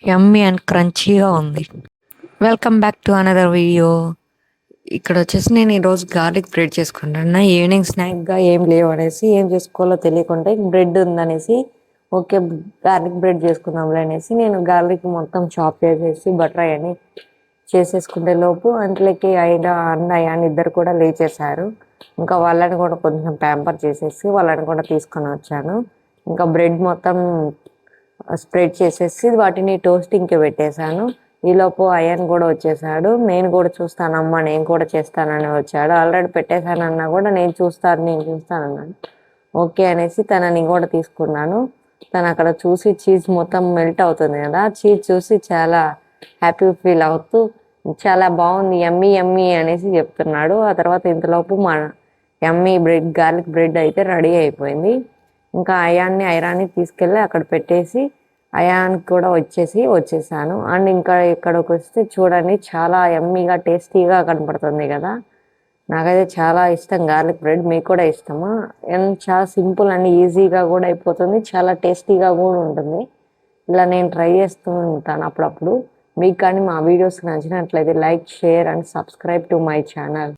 యమ్మీ and క్రంచీగా ఉంది. Welcome back to another video. ఇక్కడ వచ్చేసి నేను ఈరోజు గార్లిక్ బ్రెడ్ చేసుకుంటున్నా. ఈవినింగ్ స్నాక్గా ఏం లేవు అనేసి, ఏం చేసుకోవాలో తెలియకుండా బ్రెడ్ ఉందనేసి ఓకే గార్లిక్ బ్రెడ్ చేసుకుందాంలే అనేసి నేను గార్లిక్ మొత్తం చాప్ చేసేసి బటర్ అవన్నీ చేసేసుకుంటే లోపు అంతలోకి అన్న ఇద్దరు కూడా లేచేశారు. ఇంకా వాళ్ళని కూడా కొంచెం ప్యాంపర్ చేసేసి వాళ్ళని కూడా తీసుకొని వచ్చాను. ఇంకా బ్రెడ్ మొత్తం స్ప్రెడ్ చేసేసి వాటిని టోస్టింగ్కి పెట్టేశాను. ఈలోపు అయాన్ కూడా వచ్చేసాడు. నేను కూడా చూస్తానమ్మా, నేను కూడా చేస్తానని వచ్చాడు. ఆల్రెడీ పెట్టేశానన్నా కూడా నేను చూస్తానన్నాను. ఓకే అనేసి తనని కూడా తీసుకున్నాను. తను అక్కడ చూసి చీజ్ మొత్తం మెల్ట్ అవుతుంది కదా, చీజ్ చూసి చాలా హ్యాపీ ఫీల్ అవుతూ చాలా బాగుంది, యమ్మీ యమ్మీ అనేసి చెప్తున్నాడు. ఆ తర్వాత ఇంతలోపు మా యమ్మీ బ్రెడ్ గార్లిక్ బ్రెడ్ అయితే రెడీ అయిపోయింది. ఇంకా ఐరాన్ని తీసుకెళ్ళి అక్కడ పెట్టేసి అయాన్కి కూడా వచ్చేసాను. అండ్ ఇంకా ఇక్కడికి వస్తే చూడండి, చాలా యమ్మీగా టేస్టీగా కనపడుతుంది కదా. నాకైతే చాలా ఇష్టం గార్లిక్ బ్రెడ్. మీకు కూడా ఇష్టమా? అండ్ చాలా సింపుల్ అండ్ ఈజీగా కూడా అయిపోతుంది, చాలా టేస్టీగా కూడా ఉంటుంది. ఇలా నేను ట్రై చేస్తూ ఉంటాను అప్పుడప్పుడు. మీకు కానీ మా వీడియోస్ నచ్చినట్లయితే like, share and subscribe to my channel.